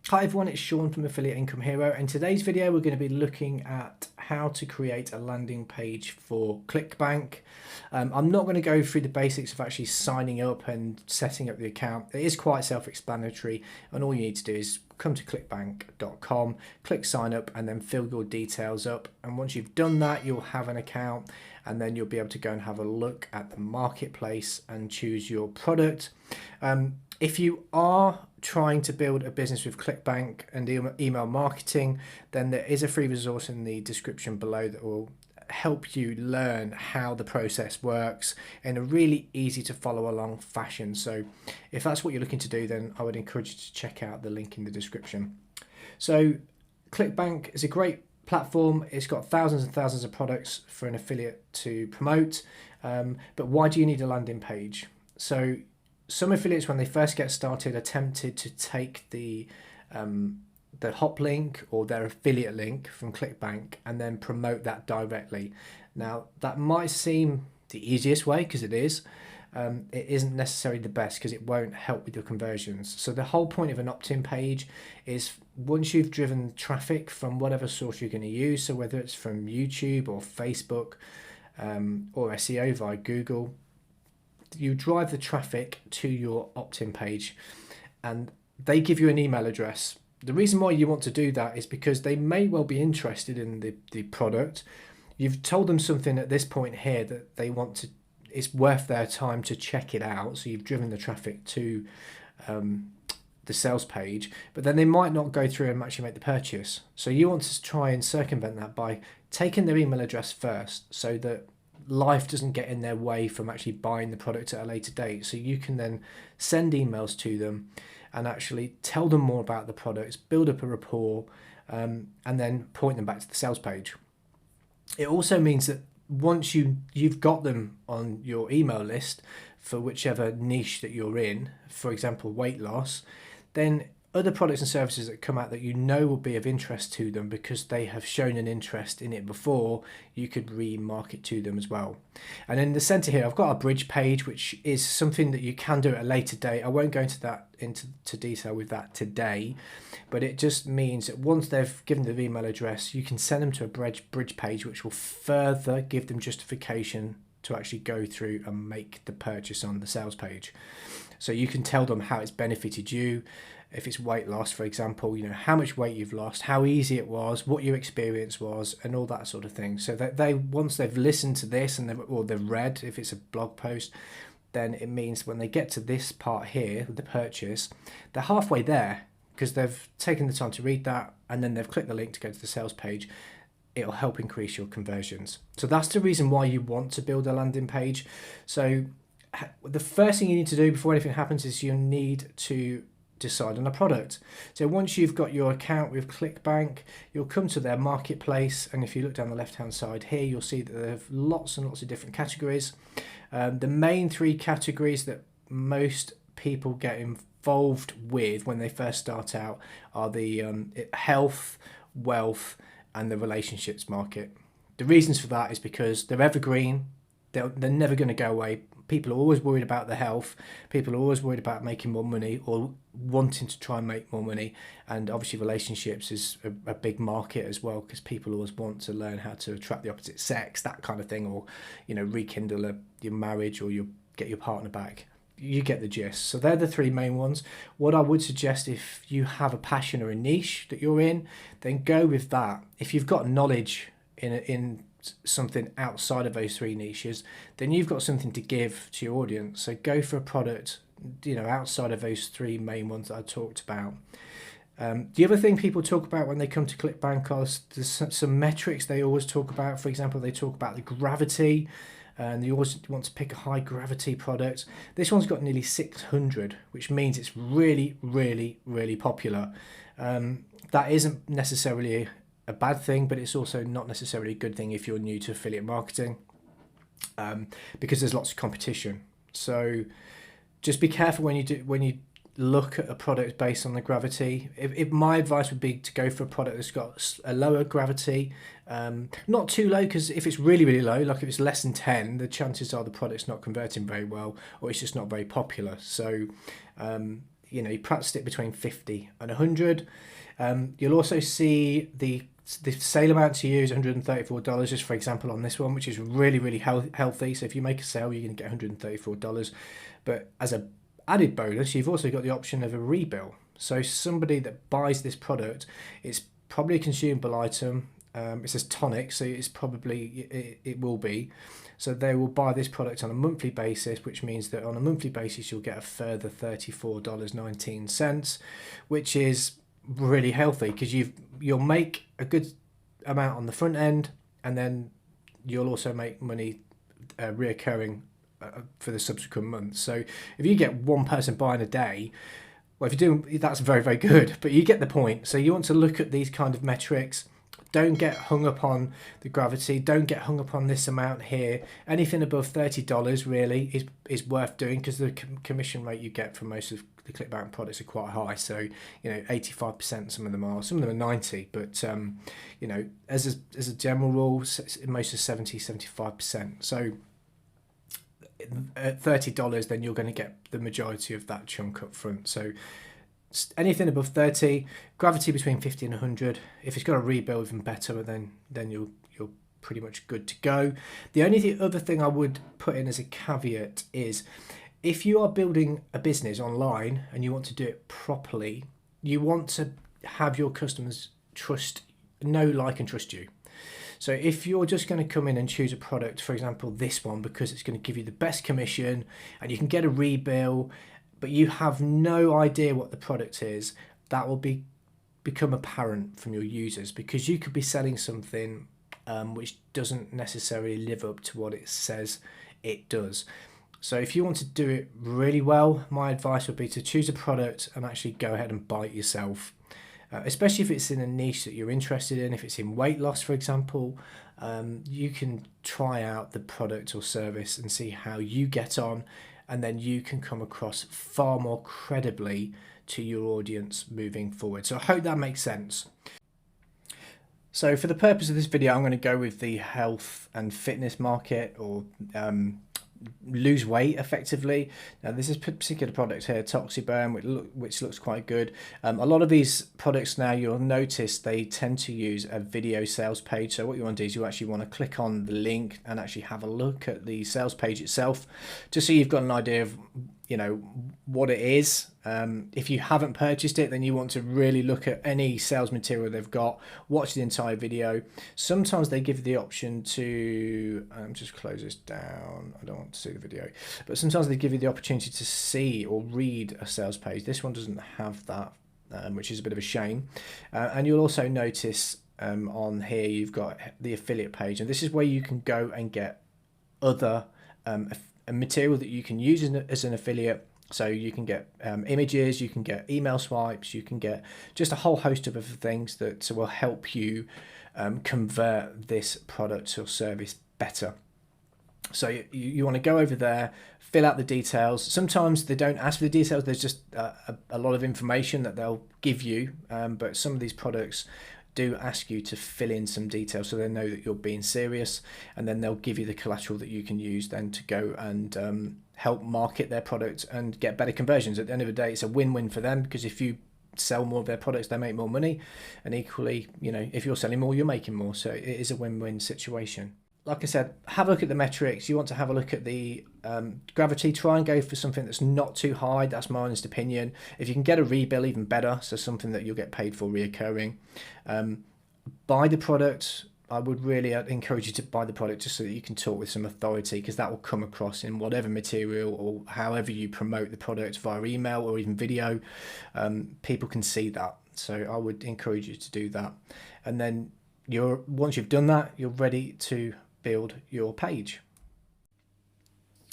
Hi everyone, it's Sean from Affiliate Income Hero, and today's video we're going to be looking at how to create a landing page for Clickbank. I'm not going to go through the basics of actually signing up and setting up the account. It is quite self-explanatory, and all you need to do is come to clickbank.com, click sign up, and then fill your details up. And once you've done that, you'll have an account, and then you'll be able to go and have a look at the marketplace and choose your product. If you are trying to build a business with Clickbank and email marketing, then there is a free resource in the description below that will help you learn how the process works in a really easy to follow along fashion. So if that's what you're looking to do, then I would encourage you to check out the link in the description. So Clickbank is a great platform. It's got thousands and thousands of products for an affiliate to promote. But why do you need a landing page? So some affiliates, when they first get started, are tempted to take the hop link or their affiliate link from Clickbank and then promote that directly. Now, that might seem the easiest way, because it is. It isn't necessarily the best, because it won't help with your conversions. So the whole point of an opt-in page is, once you've driven traffic from whatever source you're going to use, so whether it's from YouTube or Facebook or SEO via Google, you drive the traffic to your opt-in page and they give you an email address. The reason why you want to do that is because they may well be interested in the product. You've told them something at this point here that they want to, it's worth their time to check it out. So you've driven the traffic to the sales page, but then they might not go through and actually make the purchase. So you want to try and circumvent that by taking their email address first, so that life doesn't get in their way from actually buying the product at a later date. So you can then send emails to them and actually tell them more about the products, build up a rapport, and then point them back to the sales page. It also means that once you've got them on your email list for whichever niche that you're in, for example weight loss, then other products and services that come out that you know will be of interest to them because they have shown an interest in it before, you could remarket to them as well. And in the center here, I've got a bridge page, which is something that you can do at a later date. I won't go into detail with that today, but it just means that once they've given the email address, you can send them to a bridge page, which will further give them justification to actually go through and make the purchase on the sales page. So you can tell them how it's benefited you. If it's weight loss, for example, you know, how much weight you've lost, how easy it was, what your experience was, and all that sort of thing. So that they, once they've listened to this and they've read, if it's a blog post, then it means when they get to this part here, the purchase, they're halfway there, because they've taken the time to read that and then they've clicked the link to go to the sales page. It'll help increase your conversions. So that's the reason why you want to build a landing page. So the first thing you need to do before anything happens is you need to decide on a product. So once you've got your account with Clickbank, you'll come to their marketplace, and if you look down the left hand side here, you'll see that they have lots and lots of different categories. The main three categories that most people get involved with when they first start out are the health, wealth, and the relationships market. The reasons for that is because they're evergreen. They're never going to go away. People are always worried about the health. People are always worried about making more money or wanting to try and make more money. And obviously relationships is a big market as well, because people always want to learn how to attract the opposite sex, that kind of thing, or, you know, rekindle your marriage, or you get your partner back. You get the gist. So they're the three main ones. What I would suggest, if you have a passion or a niche that you're in, then go with that. If you've got knowledge in something outside of those three niches, then you've got something to give to your audience. So go for a product, you know, outside of those three main ones that I talked about. The other thing people talk about when they come to Clickbank are there's some metrics they always talk about. For example, they talk about the gravity, and you always want to pick a high gravity product. This one's got nearly 600, which means it's really, really, really popular. That isn't necessarily a bad thing, but it's also not necessarily a good thing if you're new to affiliate marketing, because there's lots of competition. So just be careful when you look at a product based on the gravity. If my advice would be to go for a product that's got a lower gravity, not too low, because if it's really, really low, like if it's less than 10, the chances are the product's not converting very well, or it's just not very popular. So you practiced it between 50 and 100. You'll also see the sale amount to use, $134, just for example on this one, which is really, really healthy. So if you make a sale, you're going to get $134. But as a added bonus, you've also got the option of a rebill. So somebody that buys this product, it's probably a consumable item. It says tonic, so it's probably, it will be. So they will buy this product on a monthly basis, which means that on a monthly basis, you'll get a further $34.19, which is really healthy because you'll make a good amount on the front end, and then you'll also make money reoccurring for the subsequent months. So if you get one person buying a day, well, if you're doing, that's very, very good, but you get the point. So you want to look at these kind of metrics. Don't get hung up on the gravity. Don't get hung up on this amount here. Anything above $30 really is worth doing, because the commission rate you get from most of the Clickbank products are quite high. So 85%. Some of them are 90%, but as a general rule, most are 70-75%. So at $30, then you're going to get the majority of that chunk up front. So anything above 30, gravity between 50 and 100. If it's got a rebuild, even better, then you're pretty much good to go. The only other thing I would put in as a caveat is, if you are building a business online and you want to do it properly, you want to have your customers know, like, and trust you. So if you're just going to come in and choose a product, for example, this one, because it's going to give you the best commission and you can get a rebill, but you have no idea what the product is, that will become apparent from your users, because you could be selling something which doesn't necessarily live up to what it says it does. So if you want to do it really well, my advice would be to choose a product and actually go ahead and buy it yourself. Especially if it's in a niche that you're interested in. If it's in weight loss, for example, you can try out the product or service and see how you get on, and then you can come across far more credibly to your audience moving forward. So I hope that makes sense. So for the purpose of this video, I'm going to go with the health and fitness market, or lose weight effectively. Now this is particular product here, Toxiburn, which looks quite good. A lot of these products now, you'll notice they tend to use a video sales page. So what you want to do is you actually want to click on the link and actually have a look at the sales page itself, just so you've got an idea of what it is. If you haven't purchased it, then you want to really look at any sales material they've got, watch the entire video. Sometimes they give the option to just close this down, I don't want to see the video, but sometimes they give you the opportunity to see or read a sales page. This one doesn't have that, which is a bit of a shame. And you'll also notice on here you've got the affiliate page, and this is where you can go and get other material that you can use as an affiliate. So you can get images, you can get email swipes, you can get just a whole host of other things that will help you convert this product or service better. So you want to go over there, fill out the details. Sometimes they don't ask for the details, there's just a lot of information that they'll give you, but some of these products do ask you to fill in some details so they know that you're being serious, and then they'll give you the collateral that you can use then to go and help market their product and get better conversions. At the end of the day, it's a win-win for them, because if you sell more of their products, they make more money, and equally, if you're selling more, you're making more. So it is a win-win situation. Like I said, have a look at the metrics. You want to have a look at the gravity. Try and go for something that's not too high. That's my honest opinion. If you can get a rebill, even better. So something that you'll get paid for reoccurring. Buy the product. I would really encourage you to buy the product just so that you can talk with some authority, because that will come across in whatever material or however you promote the product via email or even video. People can see that. So I would encourage you to do that. And then once you've done that, you're ready to build your page.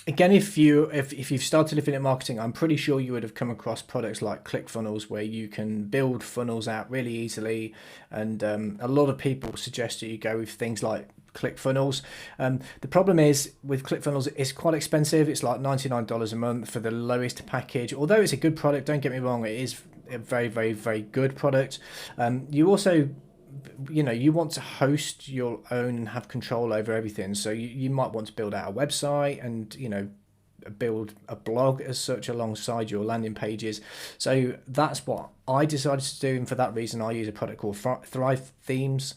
Again, if you've started affiliate marketing, I'm pretty sure you would have come across products like ClickFunnels, where you can build funnels out really easily, and a lot of people suggest that you go with things like ClickFunnels. The problem is with ClickFunnels, it's quite expensive. It's like $99 a month for the lowest package. Although it's a good product, don't get me wrong, it is a very, very, very good product. You also you want to host your own and have control over everything. So you might want to build out a website and build a blog as such alongside your landing pages. So that's what I decided to do, and for that reason I use a product called Thrive Themes.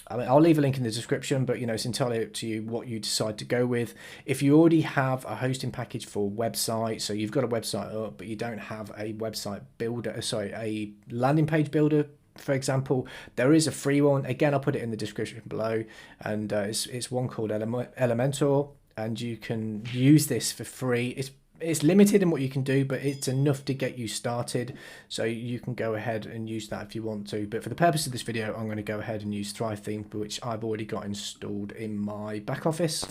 I mean, I'll leave a link in the description, but it's entirely up to you what you decide to go with. If you already have a hosting package for website, so you've got a website up but you don't have a website builder, a landing page builder, for example, there is a free one. Again, I'll put it in the description below, and it's one called Elementor, and you can use this for free. It's limited in what you can do, but it's enough to get you started, so you can go ahead and use that if you want to. But for the purpose of this video, I'm going to go ahead and use Thrive Theme, which I've already got installed in my back office.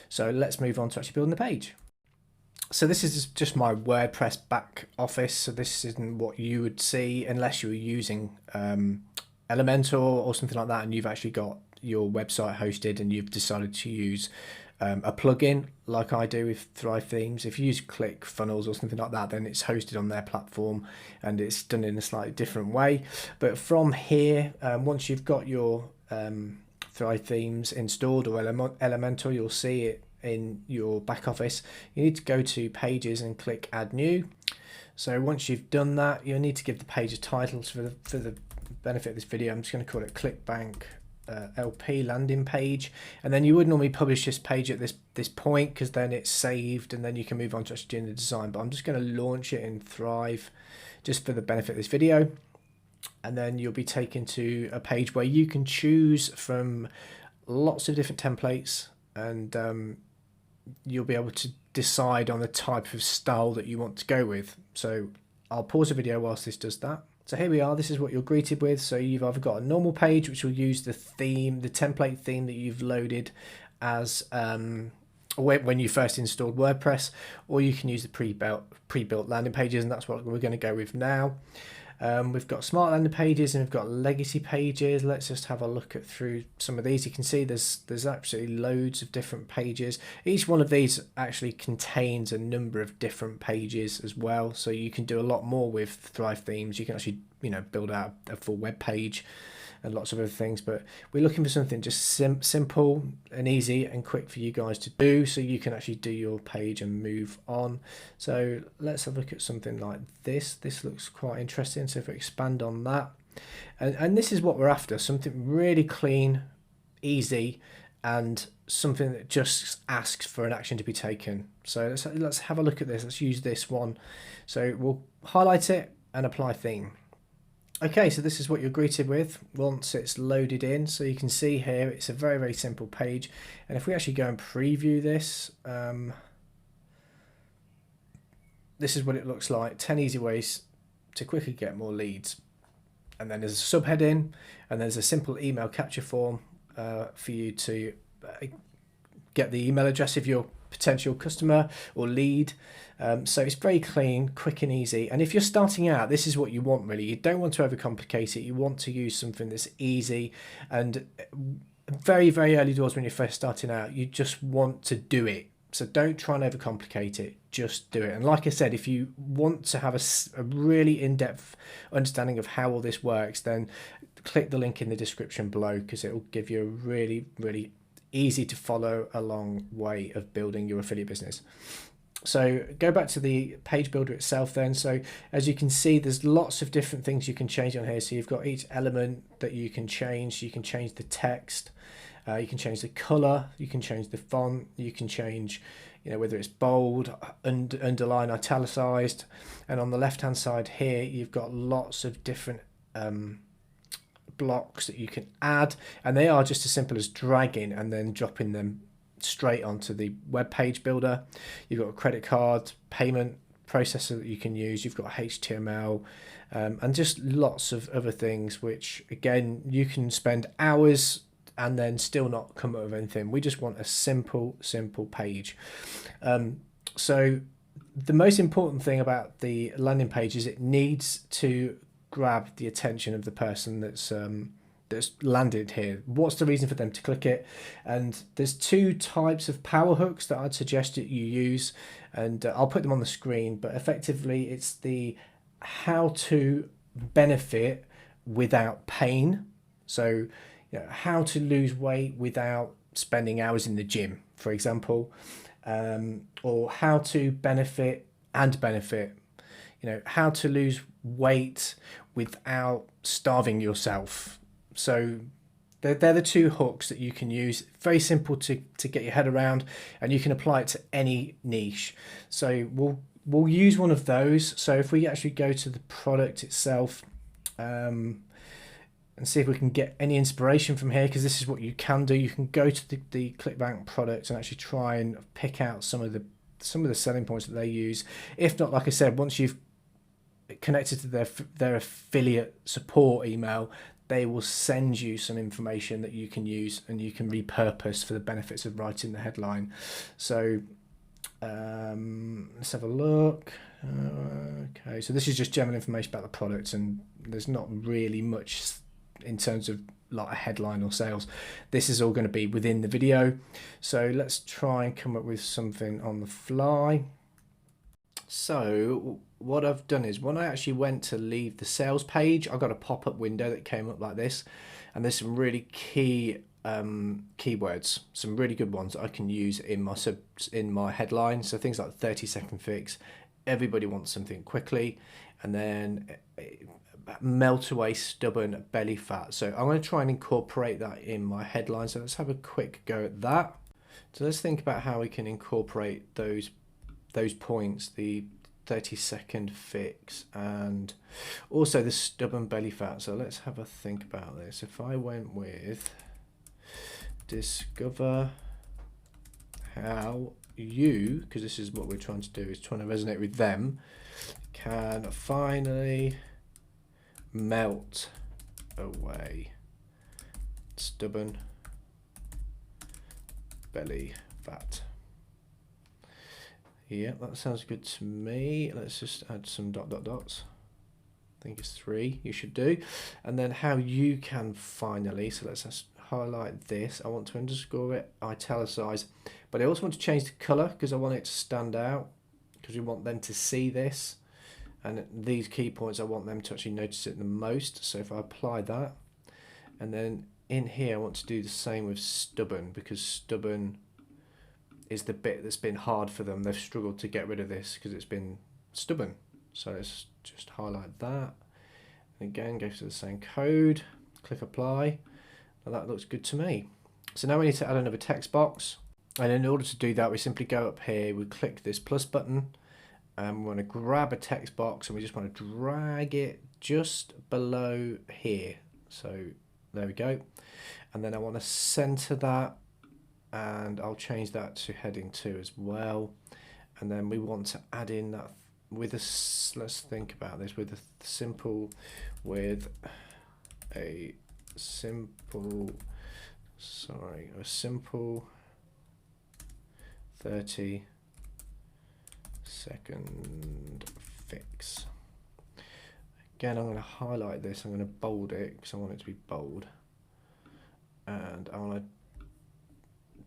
So let's move on to actually building the page. So this is just my WordPress back office, so this isn't what you would see unless you were using Elementor or something like that, and you've actually got your website hosted and you've decided to use a plugin like I do with Thrive Themes. If you use ClickFunnels or something like that, then it's hosted on their platform and it's done in a slightly different way. But from here, once you've got your Thrive Themes installed or Elementor, you'll see it in your back office. You need to go to Pages and click Add New. So once you've done that, you'll need to give the page a title. So for the benefit of this video, I'm just going to call it Clickbank LP landing page, and then you would normally publish this page at this point because then it's saved and then you can move on to actually doing the design. But I'm just going to launch it in Thrive just for the benefit of this video, and then you'll be taken to a page where you can choose from lots of different templates, and you'll be able to decide on the type of style that you want to go with. So I'll pause the video whilst this does that. So here we are, this is what you're greeted with. So you've either got a normal page, which will use the theme, the template theme that you've loaded as when you first installed WordPress, or you can use the pre-built landing pages, and that's what we're going to go with now. We've got smart landing pages and we've got legacy pages. Let's just have a look through some of these. You can see there's absolutely loads of different pages. Each one of these actually contains a number of different pages as well, so you can do a lot more with Thrive Themes. You can actually build out a full web page and lots of other things, but we're looking for something just simple and easy and quick for you guys to do, so you can actually do your page and move on. So let's have a look at something like this. This looks quite interesting. So if we expand on that, and this is what we're after, something really clean, easy, and something that just asks for an action to be taken. So let's have a look at this. Let's use this one. So we'll highlight it and apply theme. Okay, so this is what you're greeted with once it's loaded in. So you can see here it's a very, very simple page. And if we actually go and preview this, this is what it looks like. 10 easy ways to quickly get more leads. And then there's a subheading, and there's a simple email capture form for you to get the email address of your potential customer or lead. So it's very clean, quick and easy. And if you're starting out, this is what you want really. You don't want to overcomplicate it. You want to use something that's easy, and very, very early doors when you're first starting out, you just want to do it. So don't try and overcomplicate it, just do it. And like I said, if you want to have a really in-depth understanding of how all this works, then click the link in the description below, because it will give you a really, really easy to follow along way of building your affiliate business. So go back to the page builder itself then. So as you can see, there's lots of different things you can change on here. So you've got each element that you can change. You can change the text, you can change the color, you can change the font, you can change whether it's bold, underline, italicized. And on the left hand side here, you've got lots of different blocks that you can add, and they are just as simple as dragging and then dropping them straight onto the web page builder. You've got a credit card payment processor that you can use. You've got HTML and just lots of other things, which again you can spend hours and then still not come up with anything. We just want a simple page. So the most important thing about the landing page is it needs to grab the attention of the person that's landed here. What's the reason for them to click it? And there's two types of power hooks that I'd suggest that you use, and I'll put them on the screen. But effectively, it's the how to benefit without pain. So how to lose weight without spending hours in the gym, for example. or how to benefit and benefit. You know, how to lose weight without starving yourself. So they're the two hooks that you can use. Very simple to get your head around, and you can apply it to any niche. So we'll use one of those. So if we actually go to the product itself, and see if we can get any inspiration from here, because this is what you can do. You can go to the Clickbank product and actually try and pick out some of the selling points that they use. If not, like I said, once you've connected to their affiliate support email, they will send you some information that you can use and you can repurpose for the benefits of writing the headline. So let's have a look. Okay, so this is just general information about the product, and there's not really much in terms of like a headline or sales. This is all going to be within the video. So let's try and come up with something on the fly. So what I've done is when I actually went to leave the sales page, I got a pop-up window that came up like this, and there's some really key keywords, some really good ones that I can use in my headline. So things like 30-second fix, everybody wants something quickly, and then melt away stubborn belly fat. So I'm going to try and incorporate that in my headline. So let's have a quick go at that. So let's think about how we can incorporate those points, the 30-second fix and also the stubborn belly fat. So let's have a think about this. If I went with discover how you, because this is what we're trying to do, is trying to resonate with them, can finally melt away stubborn belly fat. Yeah, that sounds good to me. Let's just add some dots. I think it's 3 you should do. And then how you can finally, so let's just highlight this. I want to underscore it, italicize, but I also want to change the color because I want it to stand out, because we want them to see this. And these key points, I want them to actually notice it the most. So if I apply that, and then in here, I want to do the same with stubborn, because stubborn is the bit that's been hard for them. They've struggled to get rid of this because it's been stubborn. So let's just highlight that. And again, go to the same code, click apply. Now that looks good to me. So now we need to add another text box. And in order to do that, we simply go up here, we click this plus button, and we want to grab a text box and we just want to drag it just below here. So there we go. And then I want to center that, and I'll change that to heading 2 as well. And then we want to add in that with a, let's think about this, with a simple 30-second fix. Again, I'm going to highlight this, I'm going to bold it because I want it to be bold. And I want to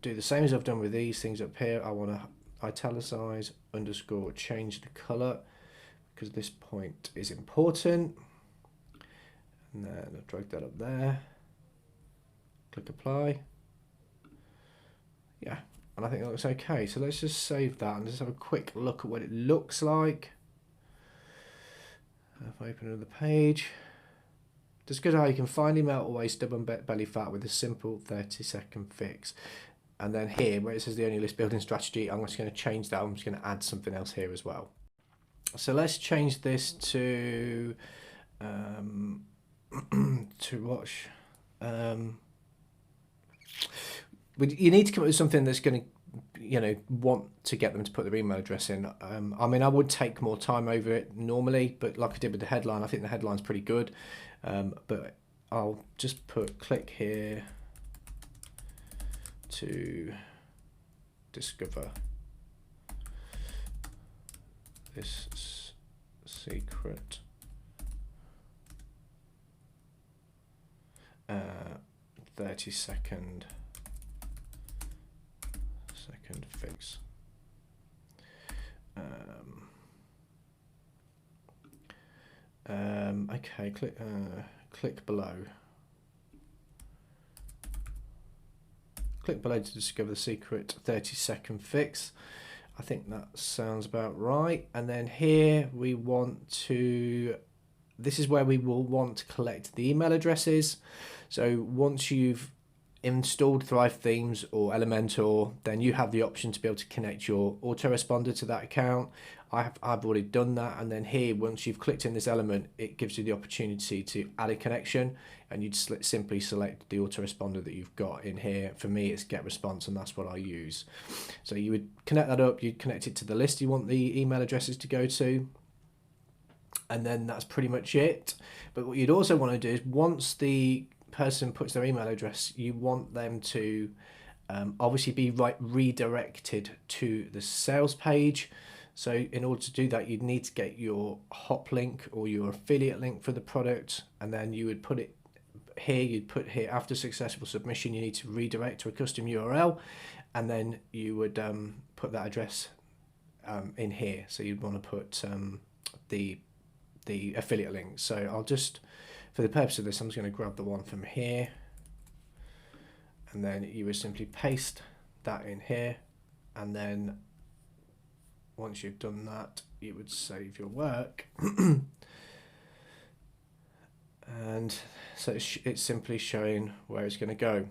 do the same as I've done with these things up here. I want to italicize, underscore, change the color because this point is important. And then I'll drag that up there. Click apply. Yeah, and I think that looks okay. So let's just save that and just have a quick look at what it looks like. If I open another page, just good how you can finally melt away stubborn belly fat with a simple 30-second fix. And then here, where it says the only list building strategy, I'm just going to change that. I'm just going to add something else here as well. So let's change this to watch. You need to come up with something that's going to, want to get them to put their email address in. I mean, I would take more time over it normally, but like I did with the headline, I think the headline's pretty good. But I'll just click here to discover this secret 30-second fix. Okay, click below. Click below to discover the secret 30-second fix. I think that sounds about right. And then here we want to, this is where we will want to collect the email addresses. So once you've installed Thrive Themes or Elementor, then you have the option to be able to connect your autoresponder to that account. I've already done that, and then here, once you've clicked in this element, it gives you the opportunity to add a connection, and you'd simply select the autoresponder that you've got in here. For me, it's get response, and that's what I use. So you would connect that up, you'd connect it to the list you want the email addresses to go to, and then that's pretty much it. But what you'd also want to do is, once the person puts their email address, you want them to obviously be redirected to the sales page. So in order to do that, you'd need to get your hop link or your affiliate link for the product, and then you would put it here. You'd put here, after successful submission, you need to redirect to a custom URL, and then you would put that address in here. So you'd want to put the affiliate link. So I'll just, for the purpose of this, I'm just going to grab the one from here, and then you would simply paste that in here, and then once you've done that, you would save your work. And so it's simply showing where it's going to go.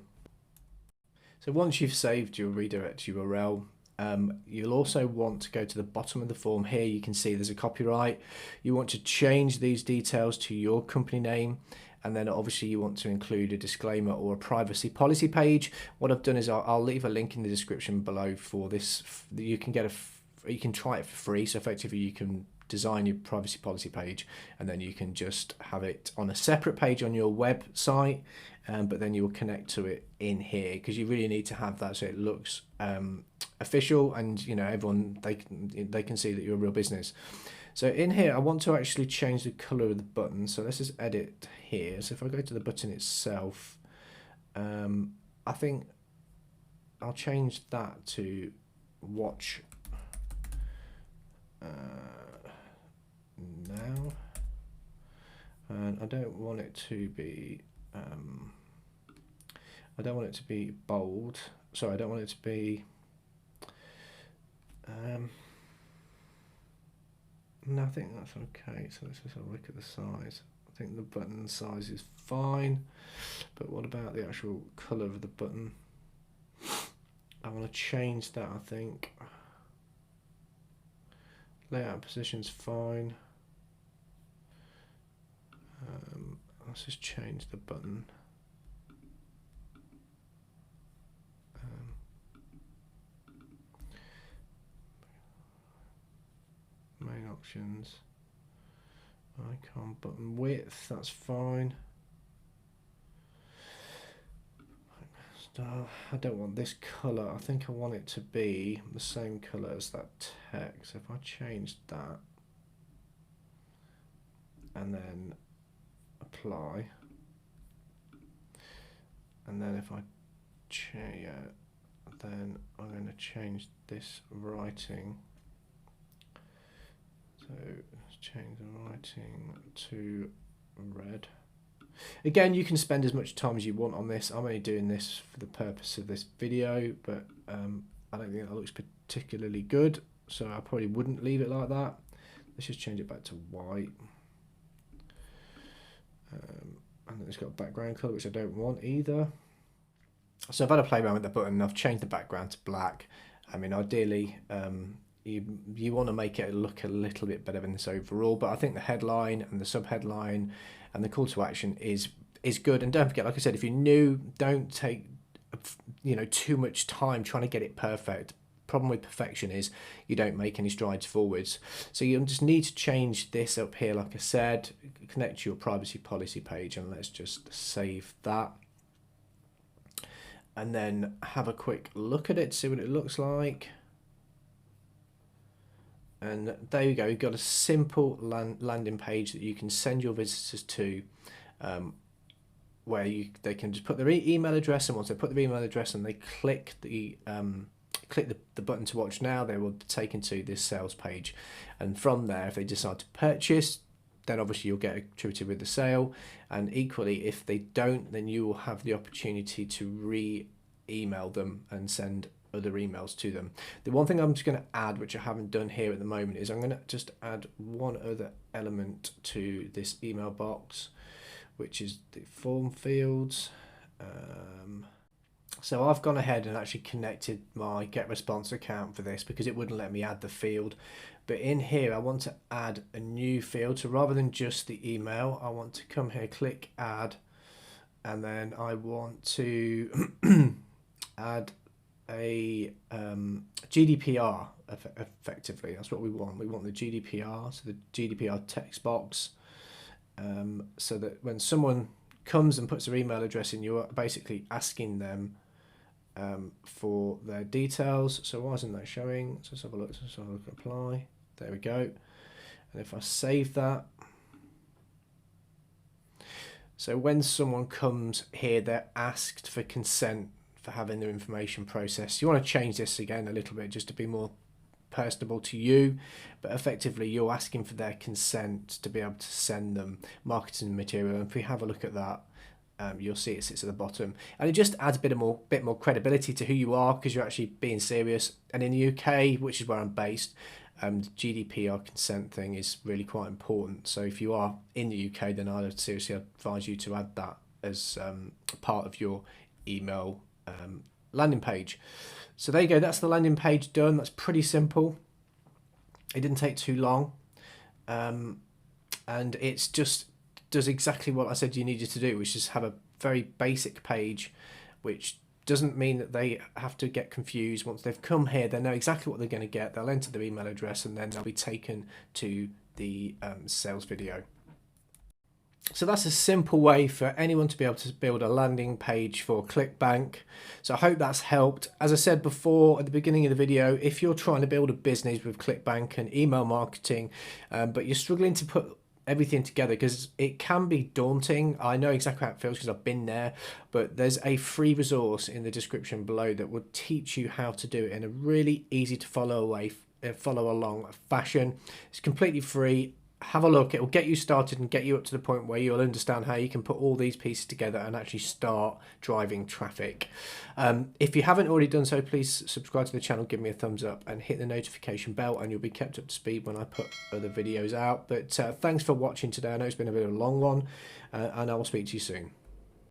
So once you've saved your redirect URL, you'll also want to go to the bottom of the form. Here you can see there's a copyright. You want to change these details to your company name, and then obviously you want to include a disclaimer or a privacy policy page. What I've done is I'll leave a link in the description below for this. You can get you can try it for free. So effectively you can design your privacy policy page, and then you can just have it on a separate page on your website, but then you will connect to it in here, because you really need to have that so it looks official, and you know, everyone, they can see that you're a real business. So in here I want to actually change the color of the button, so let's just edit here. So if I go to the button itself, I think I'll change that to watch now, and I don't want it to be bold. Sorry, I don't want it to be no, I think that's okay. So let's just have a look at the size. I think the button size is fine, but what about the actual color of the button? I want to change that. I think layout position's fine. Let's just change the button. Main options, icon, button width, that's fine. I don't want this color. I think I want it to be the same color as that text. If I change that and then apply, and then if I change, then I'm going to change this writing. So let's change the writing to red. Again, you can spend as much time as you want on this. I'm only doing this for the purpose of this video, but I don't think that looks particularly good, so I probably wouldn't leave it like that. Let's just change it back to white. And then it's got a background color, which I don't want either. So I've had a play around with the button. I've changed the background to black. I mean, ideally, you want to make it look a little bit better than this overall, but I think the headline and the subheadline and the call to action is good. And don't forget, like I said, if you're new, don't take too much time trying to get it perfect. Problem with perfection is you don't make any strides forwards. So you just need to change this up here, like I said, connect to your privacy policy page, and let's just save that. And then have a quick look at it, see what it looks like. And there you go, you've got a simple landing page that you can send your visitors to, where they can just put their email address, and once they put their email address and they click the button to watch now, they will be taken to this sales page. And from there, if they decide to purchase, then obviously you'll get attributed with the sale. And equally, if they don't, then you will have the opportunity to email them and send other emails to them. The one thing I'm just going to add, which I haven't done here at the moment, is I'm going to just add one other element to this email box, which is the form fields. So I've gone ahead and actually connected my GetResponse account for this because it wouldn't let me add the field. But in here, I want to add a new field. So rather than just the email, I want to come here, click add, and then I want to add a GDPR effectively. That's what we want. We want the GDPR, so the GDPR text box, so that when someone comes and puts their email address in, you're basically asking them for their details. So why isn't that showing? So let's have a look. Let's have a look. Apply. There we go. And if I save that, so when someone comes here, they're asked for consent for having their information processed. You want to change this again a little bit just to be more personable to you, but effectively you're asking for their consent to be able to send them marketing material. And if we have a look at that, you'll see it sits at the bottom, and it just adds a bit more credibility to who you are because you're actually being serious. And in the UK, which is where I'm based, the GDPR consent thing is really quite important. So if you are in the UK, then I would seriously advise you to add that as part of your email landing page. So there you go, that's the landing page done. That's pretty simple. It didn't take too long, and it's just does exactly what I said you needed to do, which is have a very basic page, which doesn't mean that they have to get confused. Once they've come here, they know exactly what they're going to get. They'll enter their email address and then they'll be taken to the sales video. So that's a simple way for anyone to be able to build a landing page for Clickbank. So I hope that's helped. As I said before at the beginning of the video, if you're trying to build a business with Clickbank and email marketing, but you're struggling to put everything together because it can be daunting. I know exactly how it feels because I've been there, but there's a free resource in the description below that will teach you how to do it in a really easy to follow along fashion. It's completely free. Have a look. It will get you started and get you up to the point where you'll understand how you can put all these pieces together and actually start driving traffic. If you haven't already done so, please subscribe to the channel, give me a thumbs up and hit the notification bell, and you'll be kept up to speed when I put other videos out. But thanks for watching today. I know it's been a bit of a long one, and I will speak to you soon.